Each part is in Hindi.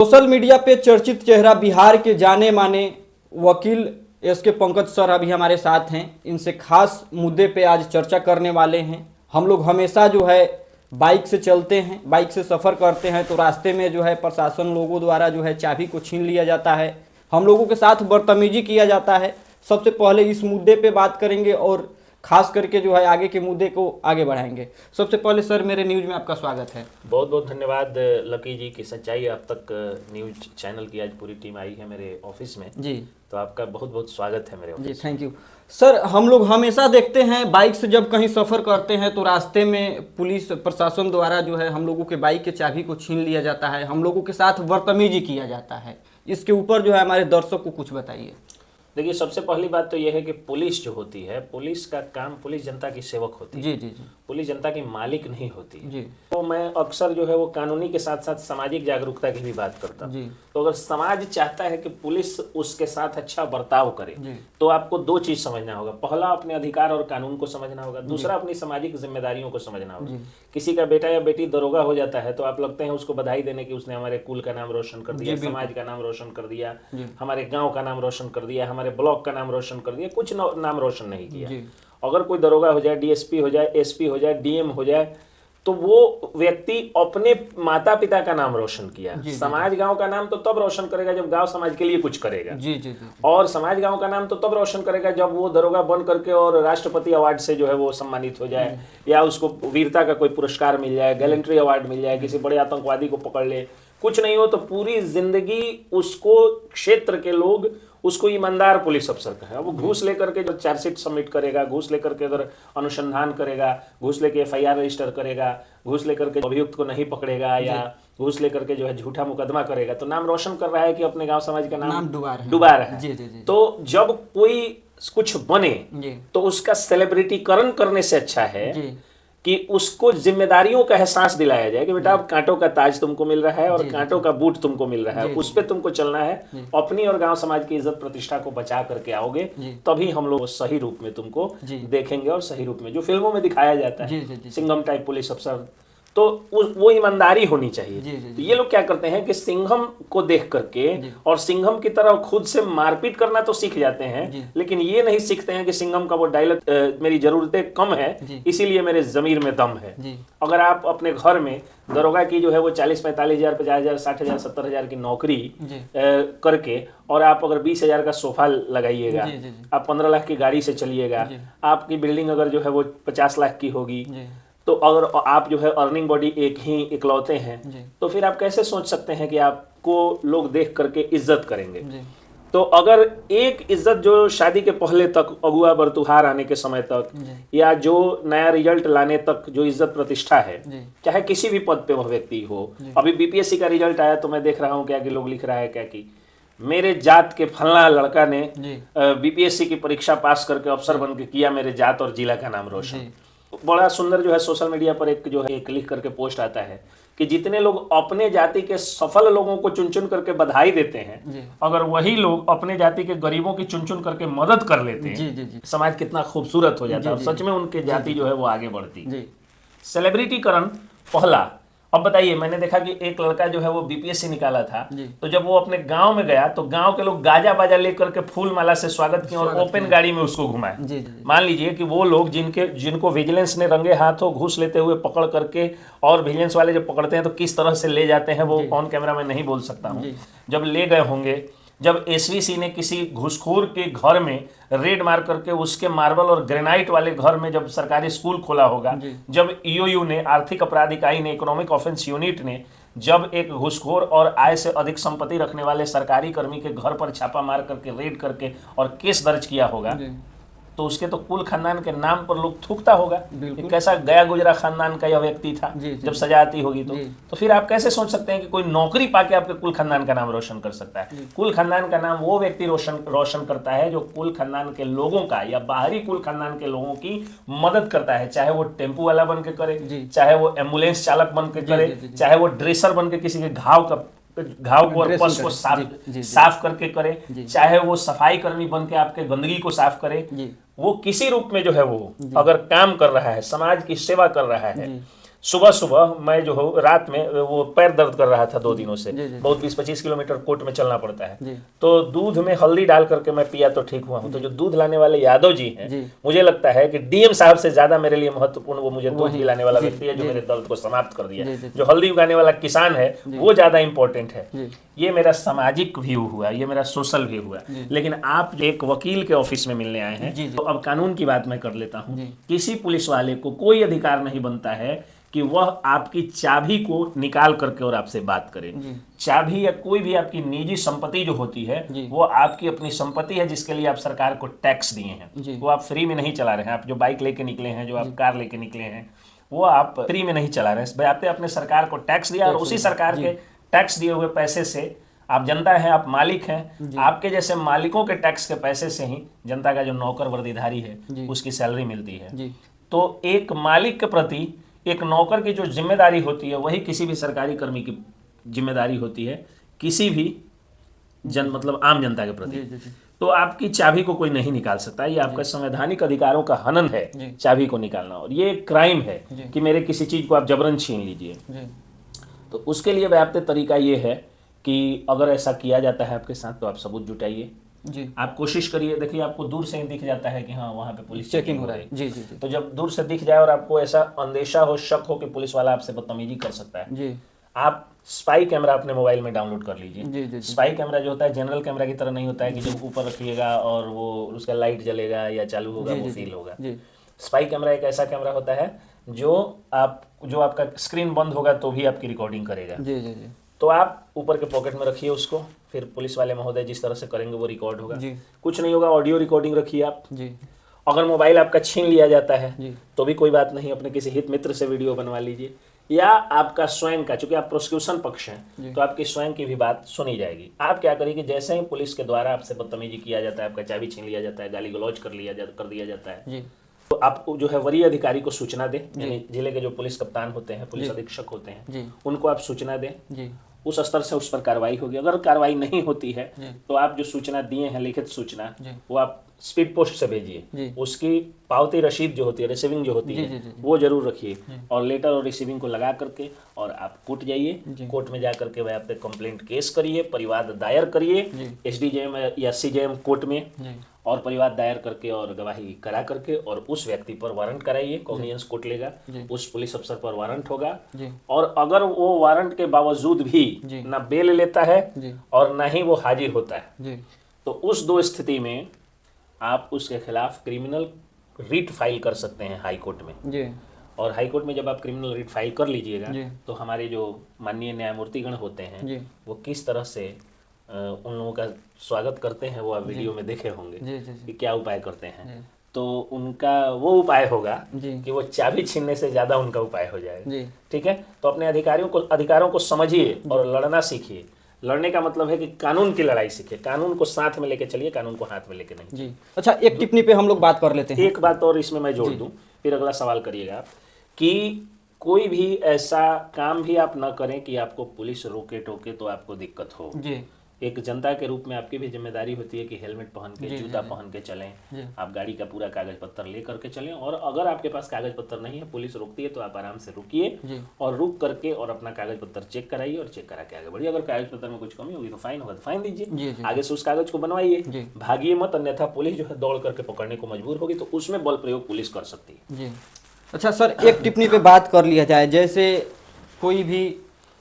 सोशल मीडिया पे चर्चित चेहरा बिहार के जाने माने वकील एसके पंकज सर अभी हमारे साथ हैं। इनसे खास मुद्दे पे आज चर्चा करने वाले हैं। हम लोग हमेशा जो है बाइक से चलते हैं, बाइक से सफ़र करते हैं तो रास्ते में जो है प्रशासन लोगों द्वारा जो है चाबी को छीन लिया जाता है, हम लोगों के साथ बदतमीजी किया जाता है। सबसे पहले इस मुद्दे पे बात करेंगे और खास करके जो है आगे के मुद्दे को आगे बढ़ाएंगे। सबसे पहले सर मेरे न्यूज़ में आपका स्वागत है। बहुत बहुत धन्यवाद लकी जी की सच्चाई अब तक न्यूज चैनल की आज पूरी टीम आई है मेरे ऑफिस में जी, तो आपका बहुत बहुत स्वागत है मेरे ऑफिस जी। Thank you sir. हम लोग हमेशा देखते हैं बाइक से जब कहीं सफ़र करते हैं तो रास्ते में पुलिस प्रशासन द्वारा जो है हम लोगों के बाइक के चाबी को छीन लिया जाता है, हम लोगों के साथ बदतमीजी किया जाता है। इसके ऊपर जो है हमारे दर्शक को कुछ बताइए। देखिए, सबसे पहली बात तो यह है कि पुलिस जो होती है, पुलिस का काम, पुलिस जनता की सेवक होती है। जी जी जी। पुलिस जनता की मालिक नहीं होती जी। तो मैं अक्सर जो है वो कानूनी के साथ साथ सामाजिक जागरूकता की भी बात करता हूँ। तो अगर समाज चाहता है कि पुलिस उसके साथ अच्छा बर्ताव करे तो आपको दो चीज समझना होगा। पहला, अपने अधिकार और कानून को समझना होगा। दूसरा, अपनी सामाजिक जिम्मेदारियों को समझना होगा। किसी का बेटा या बेटी दरोगा हो जाता है तो आप लगते हैं उसको बधाई देने की, उसने हमारे कुल का नाम रोशन कर दिया, समाज का नाम रोशन कर दिया, हमारे गाँव का नाम रोशन कर दिया, हमारे ब्लॉक का नाम रोशन कर दिया, कुछ नाम रोशन नहीं किया। अगर कोई दरोगा हो जाए, डीएसपी हो जाए, एसपी हो जाए, डीएम हो जाए, तो वो व्यक्ति अपने माता पिता का नाम रोशन किया। समाज गांव का नाम तो तब रोशन करेगा जब गांव समाज के लिए कुछ करेगा। और समाज गांव का नाम तो तब रोशन करेगा जब वो दरोगा बन करके और राष्ट्रपति अवार्ड से जो है वो सम्मानित हो जाए, या उसको वीरता का कोई पुरस्कार मिल जाए, गैलेंट्री अवार्ड मिल जाए, किसी बड़े आतंकवादी को पकड़ ले। कुछ नहीं हो तो पूरी जिंदगी उसको क्षेत्र के लोग उसको ईमानदार पुलिस अफसर का है। वो घूस लेकर के जो चार्जशीट सबमिट करेगा, घूस लेकर के अगर अनुसंधान करेगा, घूस लेके एफआईआर रजिस्टर करेगा, घूस लेकर के अभियुक्त को नहीं पकड़ेगा, या घूस लेकर के जो है झूठा मुकदमा करेगा, तो नाम रोशन कर रहा है कि अपने गांव समाज का नाम डुबा रहा है। तो जब कोई कुछ बने तो उसका सेलिब्रिटीकरण करने से अच्छा है कि उसको जिम्मेदारियों का एहसास दिलाया जाए कि बेटा अब कांटों का ताज तुमको मिल रहा है और कांटों का बूट तुमको मिल रहा है, उस पे तुमको चलना है। अपनी और गांव समाज की इज्जत प्रतिष्ठा को बचा करके आओगे तभी हम लोग सही रूप में तुमको देखेंगे, और सही रूप में जो फिल्मों में दिखाया जाता है सिंघम टाइप पुलिस अफसर, तो वो ईमानदारी होनी चाहिए। तो ये लोग क्या करते हैं कि सिंघम को देख करके और सिंघम की तरह खुद से मारपीट करना तो सीख जाते हैं, लेकिन ये नहीं सीखते हैं कि सिंघम का वो डायलॉग मेरी जरूरतें कम है इसीलिए मेरे जमीर में दम है। अगर आप अपने घर में दरोगा की जो है वो 40-45 हजार, 50 हजार, 60 हजार, 70 हजार की नौकरी करके और आप अगर 20 हजार का सोफा लगाइएगा, आप 15 लाख की गाड़ी से चलिएगा, आपकी बिल्डिंग अगर जो है वो 50 लाख की होगी, तो अगर आप जो है अर्निंग बॉडी एक ही इकलौते हैं, तो फिर आप कैसे सोच सकते हैं कि आपको लोग देख करके इज्जत करेंगे। तो अगर एक इज्जत जो शादी के पहले तक, अगुआ बरतुहार आने के समय तक, या जो नया रिजल्ट लाने तक जो इज्जत प्रतिष्ठा है, चाहे किसी भी पद पे वह व्यक्ति हो। अभी बीपीएससी का रिजल्ट आया तो मैं देख रहा हूँ क्या कि लोग लिख रहा है क्या कि मेरे जात के फलना लड़का ने बीपीएससी की परीक्षा पास करके अफसर बन के किया मेरे जात और जिला का नाम रोशन। बड़ा सुंदर जो है सोशल मीडिया पर एक जो है एक लिख करके पोस्ट आता है कि जितने लोग अपने जाति के सफल लोगों को चुन चुन करके बधाई देते हैं, अगर वही लोग अपने जाति के गरीबों की चुन चुन करके मदद कर लेते हैं, समाज कितना खूबसूरत हो जाता है। सच में उनके जाति जो है वो आगे बढ़ती। सेलिब्रिटीकरण पहला। अब बताइए, मैंने देखा कि एक लड़का जो है वो बीपीएससी निकाला था, तो जब वो अपने गांव में गया तो गांव के लोग गाजा बाजा लेकर के फूल माला से स्वागत किए और ओपन गाड़ी में उसको घुमाए। मान लीजिए कि वो लोग जिनको विजिलेंस ने रंगे हाथों घूस लेते हुए पकड़ करके, और विजिलेंस वाले जब पकड़ते हैं तो किस तरह से ले जाते हैं वो ऑन कैमरा में नहीं बोल सकता हूँ, जब ले गए होंगे, जब एसवीसी ने किसी घूसखोर के घर में रेड मार करके उसके मार्बल और ग्रेनाइट वाले घर में जब सरकारी स्कूल खोला होगा, जब ईओयू ने, आर्थिक अपराध इकाई ने, इकोनॉमिक ऑफेंस यूनिट ने जब एक घूसखोर और आय से अधिक संपत्ति रखने वाले सरकारी कर्मी के घर पर छापा मार करके, रेड करके और केस दर्ज किया होगा, तो उसके तो कुल खानदान के नाम पर लोग थूकता होगा कि कैसा गया गुजरा खानदान का यह व्यक्ति था। जब सजा आती होगी तो फिर आप कैसे सोच सकते हैं कि कोई नौकरी पाके आपके कुल खानदान का नाम रोशन कर सकता है। कुल खानदान का नाम वो व्यक्ति रोशन करता है जो कुल खानदान के लोगों का या बाहरी कुल खानदान के लोगों की मदद करता है, चाहे वो टेम्पू वाला बन के करे, चाहे वो एम्बुलेंस चालक बन के करे, चाहे वो ड्रेसर बन के किसी के घाव को और पस को साफ करके करे, चाहे वो सफाई कर्मी बन के आपके गंदगी को साफ करे। वो किसी रूप में जो है वो अगर काम कर रहा है, समाज की सेवा कर रहा है, सुबह सुबह मैं जो हूँ रात में वो पैर दर्द कर रहा था 2 दिनों से, बहुत 20-25 किलोमीटर कोर्ट में चलना पड़ता है, तो दूध में हल्दी डाल करके मैं पिया तो ठीक हुआ हूँ। तो जो दूध लाने वाले यादव जी हैं, मुझे लगता है कि डीएम साहब से ज्यादा मेरे लिए महत्वपूर्ण वो मुझे दूध पिलाने वाला व्यक्ति है जो मेरे दर्द को समाप्त कर दिया। जो हल्दी उगाने वाला किसान है वो ज्यादा इंपॉर्टेंट है। ये मेरा सामाजिक व्यू हुआ, ये मेरा सोशल व्यू हुआ। लेकिन आप एक वकील के ऑफिस में मिलने आए हैं, तो अब कानून की बात मैं कर लेता हूँ। किसी पुलिस वाले को कोई अधिकार नहीं बनता है कि वह आपकी चाबी को निकाल करके और आपसे बात करे। चाबी या कोई भी आपकी निजी संपत्ति जो होती है वो आपकी अपनी संपत्ति है, जिसके लिए आप सरकार को टैक्स दिए हैं। वो आप फ्री में नहीं चला रहे हैं। आप जो बाइक लेके निकले हैं, जो आप कार लेके निकले हैं, वो आप फ्री में नहीं चला रहे हैं। आपने अपने सरकार को टैक्स दिया और उसी सरकार के टैक्स दिए हुए पैसे से आप जनता है, आप मालिक हैं। आपके जैसे मालिकों के टैक्स के पैसे से ही जनता का जो नौकर वर्दीधारी है उसकी सैलरी मिलती है। तो एक मालिक के प्रति एक नौकर की जो जिम्मेदारी होती है वही किसी भी सरकारी कर्मी की जिम्मेदारी होती है, किसी भी मतलब आम जनता के प्रति। तो आपकी चाबी को कोई नहीं निकाल सकता। ये आपका संवैधानिक अधिकारों का हनन है, चाबी को निकालना, और ये क्राइम है कि मेरे किसी चीज को आप जबरन छीन लीजिए। तो उसके लिए व्याप्त तरीका ये है कि अगर ऐसा किया जाता है आपके साथ तो आप सबूत जुटाइए, आप कोशिश करिए। देखिए आपको दूर से ही दिख जाता है कि हाँ वहाँ पे पुलिस चेकिंग हो रहा है। तो जब दूर से दिख जाए और आपको ऐसा अंदेशा हो, शक हो कि पुलिस वाला आपसे बदतमीजी कर सकता है, आप स्पाई कैमरा अपने मोबाइल में डाउनलोड कर लीजिए। स्पाई कैमरा जो होता है जनरल कैमरा की तरह नहीं होता है कि जब ऊपर रखिएगा और वो उसका लाइट जलेगा या चालू होगा वो फील होगा। स्पाई कैमरा एक ऐसा कैमरा होता है जो आपका स्क्रीन बंद होगा तो भी आपकी रिकॉर्डिंग करेगा। तो आप ऊपर के पॉकेट में रखिए उसको, फिर पुलिस वाले महोदय जिस तरह से करेंगे वो रिकॉर्ड होगा। कुछ नहीं होगा, ऑडियो रिकॉर्डिंग रखिए आप। अगर मोबाइल आपका छीन लिया जाता है तो भी कोई बात नहीं, अपने किसी हित मित्र से वीडियो बनवा लीजिए, या आपका स्वयं का, चूंकि आप प्रोसिक्यूशन पक्ष हैं तो आपकी स्वयं की भी बात सुनी जाएगी। आप क्या करिए कि जैसे ही पुलिस के द्वारा आपसे बदतमीजी किया जाता है, आपका चाबी छीन लिया जाता है, गाली गलौज कर दिया जाता है, तो आप जो है वरीय अधिकारी को सूचना दें। यानी जिले के जो पुलिस कप्तान होते हैं, पुलिस अधीक्षक होते हैं, उनको आप सूचना दें। उस स्तर से उस पर कार्रवाई होगी। अगर कार्रवाई नहीं होती है तो आप जो सूचना दिए हैं, लिखित सूचना, वो आप स्पीड पोस्ट से भेजिए। उसकी पावती रसीद जो होती है, रिसीविंग जो होती है, वो जरूर रखिए, और लेटर और रिसीविंग को लगा करके और आप कोर्ट जाइए। कोर्ट में जा करके वह आप पे कंप्लेंट केस करिए, परिवाद दायर करिए एसडीजेएम या सीजेएम कोर्ट में, और परिवाद दायर करके और गवाही करा करके और उस व्यक्ति पर वारंट कराइए। कॉग्निजेंस कोर्ट लेगा, उस पुलिस अफसर पर वारंट होगा। और अगर वो वारंट के बावजूद भी ना बेल लेता है और ना ही वो हाजिर होता है, तो उस 2 स्थिति में आप उसके खिलाफ क्रिमिनल रिट फाइल कर सकते हैं हाई कोर्ट में। और हाई कोर्ट में जब आप क्रिमिनल रिट फाइल कर लीजिएगा तो हमारे जो माननीय न्यायमूर्तिगण होते हैं वो किस तरह से उन लोगों का स्वागत करते हैं, वो आप वीडियो में देखे होंगे कि क्या उपाय करते हैं। तो उनका वो उपाय होगा कि वो चाबी छीनने से ज्यादा उनका उपाय हो जाएगा। ठीक है, तो अपने अधिकारों को समझिए और लड़ना सीखिए। लड़ने का मतलब है कि कानून की लड़ाई सीखे, कानून को साथ में लेके चलिए, कानून को हाथ में लेके नहीं। अच्छा, एक टिप्पणी पे हम लोग बात कर लेते हैं। एक बात और इसमें मैं जोड़ दूं, फिर अगला सवाल करिएगा आप, कि कोई भी ऐसा काम भी आप न करें कि आपको पुलिस रोके टोके तो आपको दिक्कत हो। एक जनता के रूप में आपकी भी जिम्मेदारी होती है कि हेलमेट पहन के, जूता पहन के चलें, आप गाड़ी का पूरा कागज पत्तर ले करके चलें। और अगर आपके पास कागज पत्तर नहीं है, पुलिस रोकती है, तो आप आराम से रुकिए और रुक करके और अपना कागज पत्तर चेक कराइए और चेक करा के आगे बढ़िए। अगर कागज पत्तर में कुछ कमी होगी तो फाइन होगा तो फाइन दीजिए, आगे से उस कागज को बनवाइए, भागिए मत, अन्यथा पुलिस जो है दौड़ करके पकड़ने को मजबूर होगी, तो उसमें बल प्रयोग पुलिस कर सकती है। अच्छा सर, एक टिप्पणी पे बात कर लिया जाए। जैसे कोई भी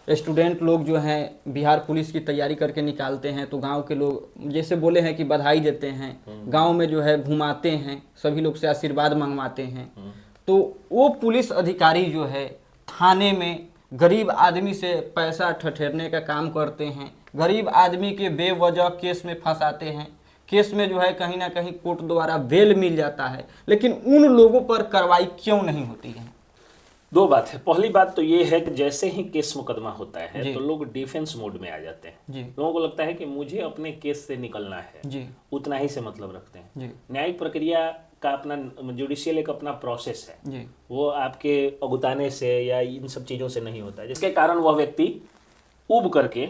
स्टूडेंट लोग जो हैं बिहार पुलिस की तैयारी करके निकालते हैं, तो गांव के लोग जैसे बोले हैं कि बधाई देते हैं, गांव में जो है घुमाते हैं, सभी लोग से आशीर्वाद मंगवाते हैं। तो वो पुलिस अधिकारी जो है थाने में गरीब आदमी से पैसा ठठेरने का काम करते हैं, गरीब आदमी के बेवजह केस में फंसाते हैं, केस में जो है कहीं ना कहीं कोर्ट द्वारा बेल मिल जाता है, लेकिन उन लोगों पर कार्रवाई क्यों नहीं होती है? 2 बात है। पहली बात तो ये है कि जैसे ही केस मुकदमा होता है तो लोग डिफेंस मोड में आ जाते हैं। लोगों को लगता है कि मुझे अपने केस से निकलना है, उतना ही से मतलब रखते हैं। न्यायिक प्रक्रिया का अपना, जुडिशियल एक अपना प्रोसेस है, वो आपके अगुताने से या इन सब चीजों से नहीं होता है, जिसके कारण वह व्यक्ति उब करके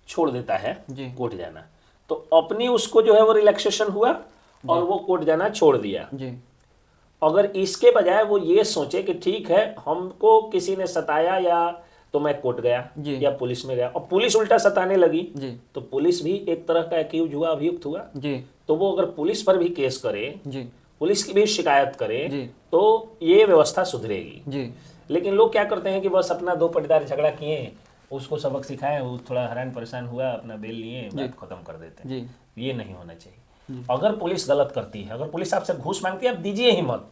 छोड़ देता है कोर्ट जाना। तो अपनी उसको जो है वो रिलैक्सेशन हुआ और वो कोर्ट जाना छोड़ दिया। अगर इसके बजाय वो ये सोचे कि ठीक है हमको किसी ने सताया या तो मैं कोर्ट गया या पुलिस में गया और पुलिस उल्टा सताने लगी तो पुलिस भी एक तरह का एक्यूज हुआ, अभियुक्त हुआ, तो वो अगर पुलिस पर भी केस करे, पुलिस की भी शिकायत करे तो ये व्यवस्था सुधरेगी। लेकिन लोग क्या करते हैं कि बस अपना दो पटीदार झगड़ा किए, उसको सबक सिखाए, वो थोड़ा हैरान परेशान हुआ, अपना बेल लिए, बात खत्म कर देते हैं। ये नहीं होना चाहिए। अगर पुलिस गलत करती है, अगर पुलिस आपसे घूस मांगती है, आप दीजिए ही मत,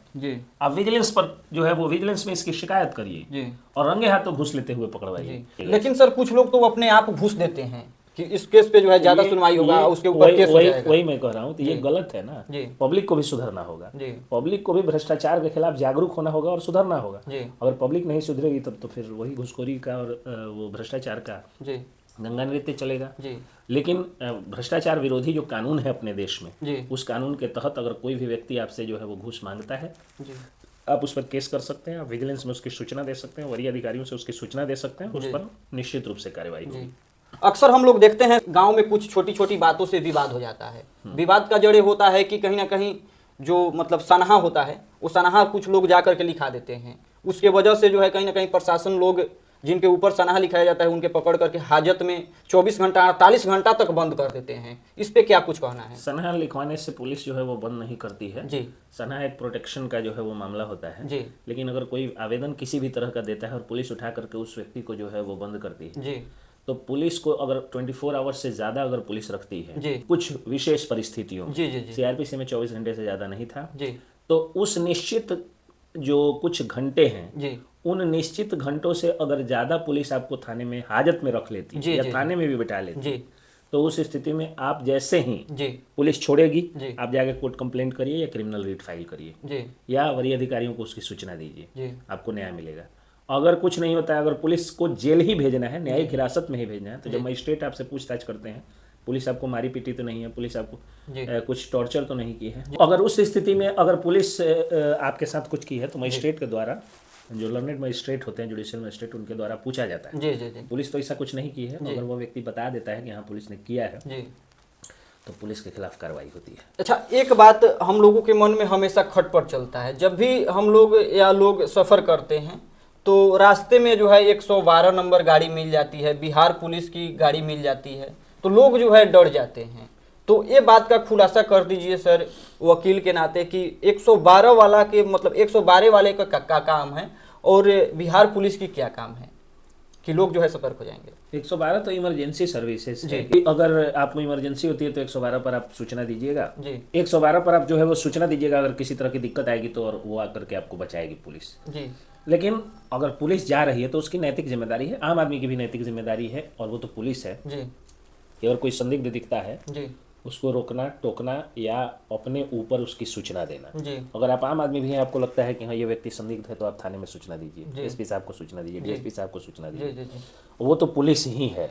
आप विजिलेंस पर जो है वो विजिलेंस में इसकी शिकायत करिए और रंगे हाथों घूस लेते हुए पकड़वाइए। लेकिन सर कुछ लोग तो अपने आप घूस देते हैं कि इस केस पे जो है ज्यादा सुनवाई होगा, उसके ऊपर केस हो जाएगा। वही मैं कह रहा हूँ, तो ये गलत है ना। पब्लिक को भी सुधरना होगा, पब्लिक को भी भ्रष्टाचार के खिलाफ जागरूक होना होगा और सुधरना होगा। अगर पब्लिक नहीं सुधरेगी तब तो फिर वही घुसखोरी का और वो भ्रष्टाचार का गंगा नृत्य चलेगा। लेकिन भ्रष्टाचार विरोधी जो कानून है अपने देश में, उस कानून के तहत अगर कोई भी व्यक्ति आपसे जो है वो घूस मांगता है, आप उस पर केस कर सकते हैं, आप विजिलेंस में उसकी सूचना दे सकते हैं, वरीय अधिकारियों से उसकी सूचना दे सकते हैं, उस पर निश्चित रूप से कार्रवाई होगी। अक्सर हम लोग देखते हैं गांव में कुछ छोटी छोटी बातों से विवाद हो जाता है। विवाद का जड़ होता है कि कहीं ना कहीं जो मतलब सनहा होता है, वो सनहा कुछ लोग जाकर के लिखा देते हैं। उसके वजह से जो है कहीं ना कहीं प्रशासन लोग जिनके ऊपर सनहा लिखाया जाता है उनके पकड़ करके हाजत में 24 घंटा 48 घंटा तक बंद कर देते हैं। इस पे क्या कुछ कहना है? सनहा लिखवाने से पुलिस जो है वो बंद नहीं करती है जी। सनहा एक प्रोटेक्शन का जो है वो मामला होता है जी। लेकिन अगर कोई आवेदन किसी भी तरह का देता है और पुलिस उठा करके उस व्यक्ति को जो है वो बंद करती है जी, तो पुलिस को अगर 24 आवर्स से ज्यादा अगर पुलिस रखती है कुछ विशेष परिस्थितियों में, सीआरपीसी में 24 घंटे से ज्यादा नहीं था, तो उस निश्चित जो कुछ घंटे हैं उन निश्चित घंटों से अगर ज्यादा पुलिस आपको थाने में हाजत में रख लेती या थाने में भी बिठा लेती तो उस स्थिति में आप जैसे ही पुलिस छोड़ेगी आप जाके कोर्ट कंप्लेंट करिए या क्रिमिनल रिट फाइल करिए या वरीय अधिकारियों को उसकी सूचना दीजिए, आपको न्याय मिलेगा। अगर कुछ नहीं होता है, अगर पुलिस को जेल ही भेजना है, न्यायिक हिरासत में ही भेजना है, तो जब मजिस्ट्रेट आपसे पूछताछ करते हैं पुलिस आपको मारी पीटी तो नहीं है, पुलिस आपको कुछ टॉर्चर तो नहीं की है, अगर उस स्थिति में अगर पुलिस आपके साथ कुछ की है तो मजिस्ट्रेट के द्वारा, जो लर्नेड मजिस्ट्रेट होते हैं जुडिशियल मजिस्ट्रेट, उनके द्वारा पूछा जाता है। पुलिस तो ऐसा कुछ नहीं की है, अगर वो व्यक्ति बता देता है कि हाँ पुलिस ने किया है तो पुलिस के खिलाफ कार्रवाई होती है। अच्छा, एक बात हम लोगों के मन में हमेशा खटपट चलता है, जब भी हम लोग या लोग सफ़र करते हैं तो रास्ते में जो है 112 नंबर गाड़ी मिल जाती है, बिहार पुलिस की गाड़ी मिल जाती है, तो लोग जो है डर जाते हैं। तो ये बात का खुलासा कर दीजिए सर वकील के नाते कि 112 वाला के मतलब 112 वाले का काम है और बिहार पुलिस की क्या काम है कि लोग जो है सतर्क हो जाएंगे। 112 तो इमरजेंसी सर्विसेज है कि अगर आपको इमरजेंसी होती है तो 112 पर आप सूचना दीजिएगा, 112 पर आप जो है वो सूचना दीजिएगा, अगर किसी तरह की दिक्कत आएगी तो और वो आकर के आपको बचाएगी पुलिस। लेकिन अगर पुलिस जा रही है तो उसकी नैतिक जिम्मेदारी है, आम आदमी की भी नैतिक जिम्मेदारी है, और वो तो पुलिस है कि अगर कोई संदिग्ध दिखता है उसको रोकना, टोकना या अपने ऊपर उसकी सूचना देना। अगर आप आम आदमी भी हैं, आपको लगता है कि हाँ ये व्यक्ति संदिग्ध है, तो आप थाने में सूचना दीजिए, एसपी साहब को सूचना दीजिए, डीएसपी साहब को सूचना दीजिए, वो तो पुलिस ही है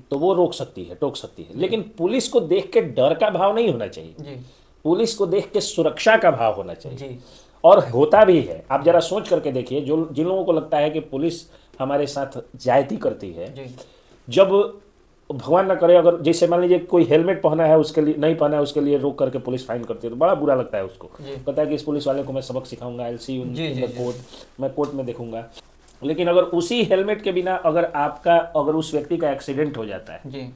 तो वो रोक सकती है, टोक सकती है। लेकिन पुलिस को देख के डर का भाव नहीं होना चाहिए, पुलिस को देख के सुरक्षा का भाव होना चाहिए, और होता भी है। आप जरा सोच करके देखिए, जो जिन लोगों को लगता है कि पुलिस हमारे साथ ज्यादती करती है, जब भगवान ना करे अगर जैसे मान लीजिए कोई हेलमेट पहना है उसके लिए नहीं पहना है, उसके लिए रोक करके पुलिस फाइन करती है तो बड़ा बुरा लगता है उसको, कहता है कि इस पुलिस वाले को मैं सबक सिखाऊंगा, आई सी कोर्ट, मैं कोर्ट में देखूंगा। लेकिन अगर उसी हेलमेट के बिना अगर उस व्यक्ति का एक्सीडेंट हो जाता है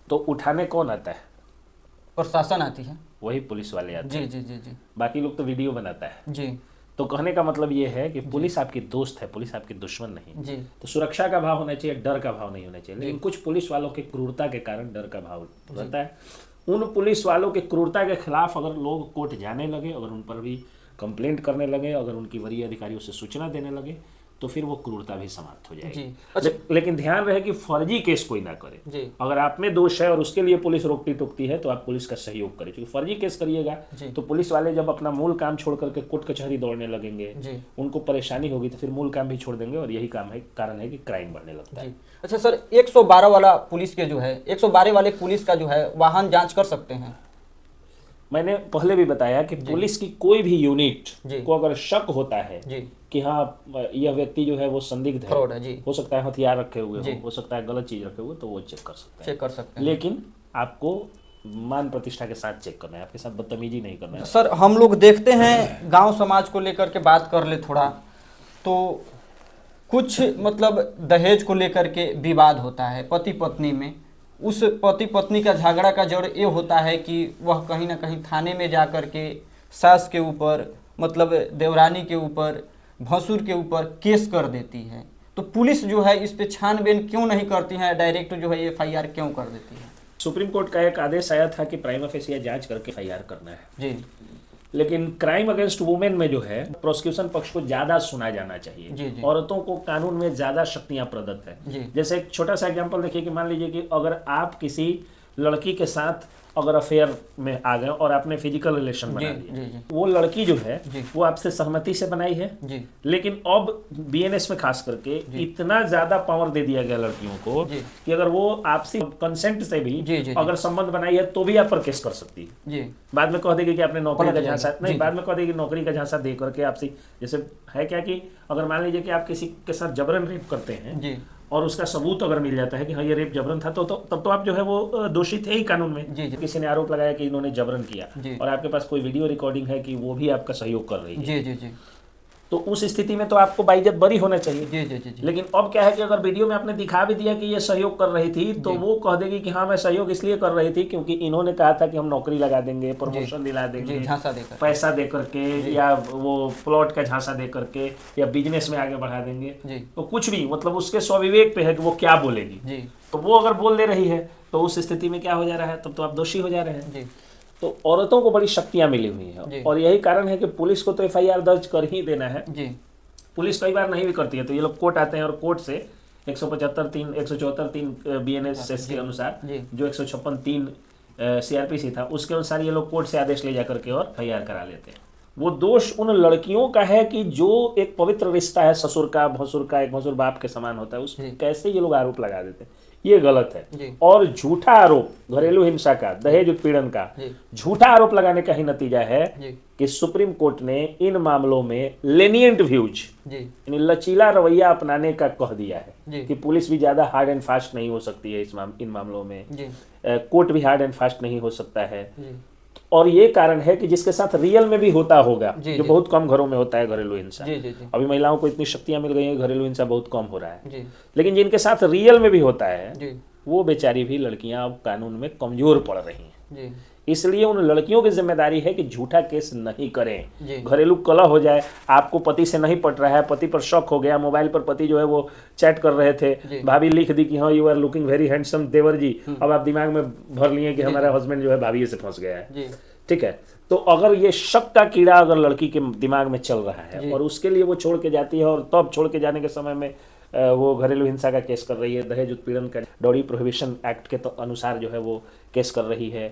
तो उठाने कौन आता है? प्रशासन आती है, वही पुलिस वाले आते हैं। बाकी लोग तो वीडियो बनाता है। तो कहने का मतलब ये है कि पुलिस आपकी दोस्त है, पुलिस आपकी दुश्मन नहीं। तो सुरक्षा का भाव होना चाहिए, डर का भाव नहीं होना चाहिए। लेकिन कुछ पुलिस वालों की क्रूरता के कारण डर का भाव रहता है। उन पुलिस वालों की क्रूरता के खिलाफ अगर लोग कोर्ट जाने लगे, अगर उन पर भी कंप्लेंट करने लगे, अगर उनकी वरीय अधिकारियों से सूचना देने लगे, तो फिर वो क्रूरता भी समाप्त हो जाएगी। अच्छा, लेकिन ध्यान रहे कि फर्जी केस कोई ना करे। अगर आप में दोष है और उसके लिए पुलिस रोकती टोकती है तो आप पुलिस का सहयोग करें, क्योंकि फर्जी केस करिएगा तो पुलिस वाले जब अपना मूल काम छोड़ करके कोर्ट कचहरी दौड़ने लगेंगे, उनको परेशानी होगी तो फिर मूल काम भी छोड़ देंगे, और यही कारण है कि क्राइम बढ़ने लगता है। अच्छा सर, 112 वाला पुलिस के जो है 112 वाले पुलिस का जो है वाहन जाँच कर सकते हैं? मैंने पहले भी बताया कि पुलिस की कोई भी यूनिट को अगर शक होता है कि हाँ यह व्यक्ति जो है वो संदिग्ध है, हो सकता है हथियार रखे हुए हो सकता है गलत चीज रखे हुए, तो वो चेक कर सकते हैं। लेकिन आपको मान प्रतिष्ठा के साथ चेक करना है, आपके साथ बदतमीजी नहीं करना है। सर हम लोग देखते हैं गांव समाज को लेकर के बात कर ले थोड़ा, तो कुछ मतलब दहेज को लेकर के विवाद होता है पति पत्नी में। उस पति पत्नी का झगड़ा का जड़ ये होता है कि वह कहीं ना कहीं थाने में जा कर के सास के ऊपर, मतलब देवरानी के ऊपर, भसुर के ऊपर केस कर देती है। तो पुलिस जो है इस पे छानबीन क्यों नहीं करती है, डायरेक्ट जो है एफआईआर क्यों कर देती है? सुप्रीम कोर्ट का एक आदेश आया था कि प्राइमा फेसिया जांच करके एफआईआर करना है जी, लेकिन क्राइम अगेंस्ट वुमेन में जो है प्रोसिक्यूशन पक्ष को ज्यादा सुना जाना चाहिए। जी, जी। औरतों को कानून में ज्यादा शक्तियां प्रदत्त है। जी। जैसे एक छोटा सा एग्जांपल देखिए कि मान लीजिए कि अगर आप किसी लड़की के साथ अगर अफेयर में आ गए और आपने फिजिकल रिलेशन बना जी, लिया, जी। वो लड़की जो है जी। वो आपसे सहमति से बनाई है, जी, लेकिन अब बीएनएस में खास करके इतना ज्यादा पावर दे दिया गया लड़कियों को जी। कि अगर वो आपसी कंसेंट से भी जी, जी। अगर संबंध बनाई है तो भी आप पर केस कर सकती है। जी, बाद में कह देगी कि आपने नौकरी पलट का जाएगी। झांसा, नहीं जी, बाद में कह देगी नौकरी का झांसा दे करके आपसे, जैसे है क्या कि अगर मान लीजिए कि आप किसी के साथ जबरन रेप करते हैं जी, और उसका सबूत अगर मिल जाता है कि हाँ ये रेप जबरन था, तो तब तो आप जो है वो दोषी थे ही कानून में। जी, जी। किसी ने आरोप लगाया कि इन्होंने जबरन किया जी। और आपके पास कोई वीडियो रिकॉर्डिंग है कि वो भी आपका सहयोग कर रही है, जी, जी, जी, तो उस स्थिति में तो आपको बाइज्जत बरी होना चाहिए। जी, जी, जी, जी। लेकिन अब क्या है कि अगर वीडियो में आपने दिखा भी दिया कि ये सहयोग कर रही थी, तो वो कह देगी कि हाँ मैं सहयोग इसलिए कर रही थी क्योंकि इन्होंने कहा था कि हम नौकरी लगा देंगे, प्रमोशन दिला देंगे, जी, झांसा देकर, पैसा दे करके, या वो प्लॉट का झांसा दे करके, या बिजनेस में आगे बढ़ा देंगे। जी, तो कुछ भी मतलब उसके स्वविवेक पे है कि वो क्या बोलेगी। जी, तो वो अगर बोल दे रही है तो उस स्थिति में क्या हो जा रहा है, तब तो आप दोषी हो जा रहे हैं। जी, तो औरतों को बड़ी शक्तियां मिली हुई जी। हैं और यही कारण है कि पुलिस को तो एफआईआर दर्ज कर ही देना है। जी, पुलिस कई बार नहीं भी करती है, तो ये लोग कोर्ट आते हैं और कोर्ट से 174(3) बीएनएस के अनुसार, जी। जो 156(3) सीआरपीसी था, उसके अनुसार ये लोग कोर्ट से आदेश ले जा करके और एफआईआर करा लेते हैं। वो दोष उन लड़कियों का है कि जो एक पवित्र रिश्ता है ससुर का, भसुर का, एक भसुर बाप के समान होता है, उस कैसे ये लोग आरोप लगा देते हैं, ये गलत है। जी। और झूठा आरोप, घरेलू हिंसा का, दहेज उत्पीड़न का जी। झूठा आरोप लगाने का ही नतीजा है जी। कि सुप्रीम कोर्ट ने इन मामलों में लेनिएंट व्यूज, जी, यानी लचीला रवैया अपनाने का कह दिया जी। है कि पुलिस भी ज्यादा हार्ड एंड फास्ट नहीं हो सकती है इन मामलों में, जी, कोर्ट भी हार्ड एंड फास्ट नहीं हो सकता है। जी, और ये कारण है कि जिसके साथ रियल में भी होता होगा, जी, जो जी। बहुत कम घरों में होता है घरेलू हिंसा। जी, जी, जी, अभी महिलाओं को इतनी शक्तियां मिल गई हैं, घरेलू हिंसा बहुत कम हो रहा है। जी, लेकिन जिनके साथ रियल में भी होता है, जी, वो बेचारी भी लड़कियां अब कानून में कमजोर पड़ रही हैं। जी, इसलिए उन लड़कियों की जिम्मेदारी है कि झूठा केस नहीं जी। करें। घरेलू कलह हो जाए, आपको पति से नहीं पट रहा है, पति पर शक हो गया, मोबाइल पर पति जो है वो चैट कर रहे थे, भाभी लिख दी कि हाँ you are looking very handsome देवर जी, अब आप दिमाग में भर लिए कि हमारा हस्बैंड जो है भाभी से फंस गया है। ठीक है, तो अगर ये शक का कीड़ा अगर लड़की के दिमाग में चल रहा है और उसके लिए वो छोड़ के जाती है, और तब छोड़ के जाने के समय में वो घरेलू हिंसा का केस कर रही है, दहेज उत्पीड़न का डॉरी प्रोहिबिशन एक्ट के अनुसार जो है वो केस कर रही है,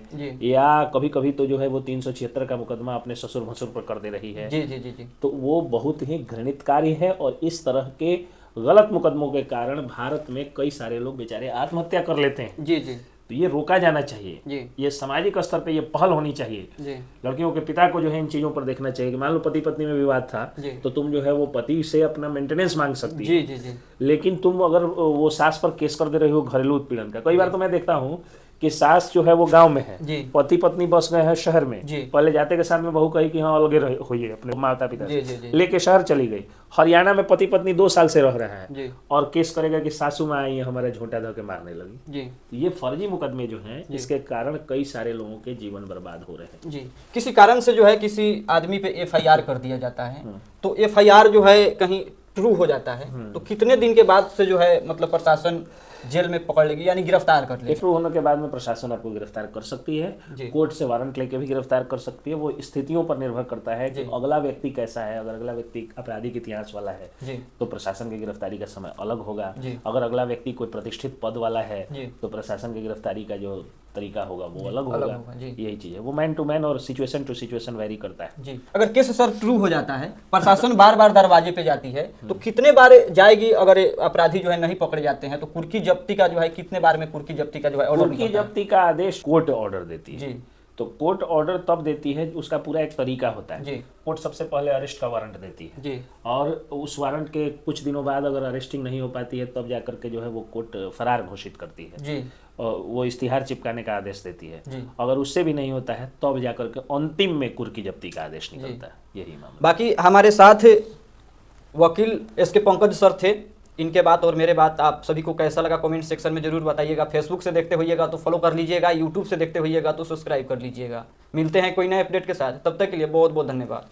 या कभी कभी तो जो है वो 376 का मुकदमा अपने ससुर भसुर पर कर दे रही है, जी, जी, जी, जी, तो वो बहुत ही घृणित कार्य है। और इस तरह के गलत मुकदमों के कारण भारत में कई सारे लोग बेचारे आत्महत्या कर लेते हैं। जी, जी, तो ये रोका जाना चाहिए। जी, ये सामाजिक स्तर पे ये पहल होनी चाहिए। जी, लड़कियों के पिता को जो है इन चीजों पर देखना चाहिए कि मान लो पति पत्नी में विवाद था, तो तुम जो है वो पति से अपना मेंटेनेंस मांग सकती जी, है, जी, जी, लेकिन तुम अगर वो सास पर केस कर दे रही हो घरेलू उत्पीड़न का। कई बार तो मैं देखता हूँ कि सास जो है वो गांव में है, जी, पति पत्नी बस गए हैं शहर में, जी, पहले जाते के साथ में बहू कही कि हाँ अलगे होइए अपने माता पिता जी, जी, से, जी, लेके शहर चली गई। हरियाणा में पति पत्नी 2 साल से रह रहे हैं जी, और केस करेगा कि सासू माँ आई हमारा झोंटा धो के मारने लगी। जी, ये फर्जी मुकदमे जो हैं, इसके कारण कई सारे लोगों के जीवन बर्बाद हो रहे हैं। जी। किसी कारण से जो है किसी आदमी पे एफआईआर कर दिया जाता है, तो एफआईआर जो है कहीं ट्रू हो जाता है, तो कितने दिन के बाद से जो है मतलब प्रशासन जेल में पकड़ लेगी, यानी गिरफ्तार कर लेगी? ट्रू होने के बाद में प्रशासन आपको गिरफ्तार कर सकती है, कोर्ट से वारंट लेके भी गिरफ्तार कर सकती है। वो स्थितियों पर निर्भर करता है कि अगला व्यक्ति कैसा है। अगर अगला व्यक्ति आपराधिक इतिहास वाला है तो प्रशासन की गिरफ्तारी का समय अलग होगा। अगर अगला व्यक्ति कोई प्रतिष्ठित पद वाला है तो प्रशासन की गिरफ्तारी का जो तरीका होगा वो अलग होगा। यही चीज है, वो मैन टू मैन और सिचुएशन टू सिचुएशन वेरी करता है। जी। अगर केस सर ट्रू हो जाता है, प्रशासन बार बार दरवाजे पे जाती है, तो कितने बार जाएगी? अगर अपराधी जो है नहीं पकड़े जाते हैं तो कुर्की जब्ती का जो है कितने बार में कुर्की जब्ती का जो है ऑर्डर? कुर्की जब्ती का आदेश कोर्ट ऑर्डर देती है। तो कोर्ट ऑर्डर तब देती है, उसका पूरा एक तरीका होता है जी। कोर्ट सबसे पहले अरेस्ट का वारंट देती है जी। और उस वारंट के कुछ दिनों बाद अगर अरेस्टिंग नहीं हो पाती है तब जाकर के जो है वो कोर्ट फरार घोषित करती है जी। और वो इश्तिहार चिपकाने का आदेश देती है जी। अगर उससे भी नहीं होता है तब जाकर के अंतिम में कुर्की जब्ती का आदेश निकलता है। यही मामला। बाकी हमारे साथ वकील एस के पंकज सर थे, इनके बात और मेरे बात आप सभी को कैसा लगा कमेंट सेक्शन में जरूर बताइएगा। फेसबुक से देखते होइएगा तो फॉलो कर लीजिएगा, यूट्यूब से देखते होइएगा तो सब्सक्राइब कर लीजिएगा। मिलते हैं कोई नए अपडेट के साथ, तब तक के लिए बहुत बहुत धन्यवाद।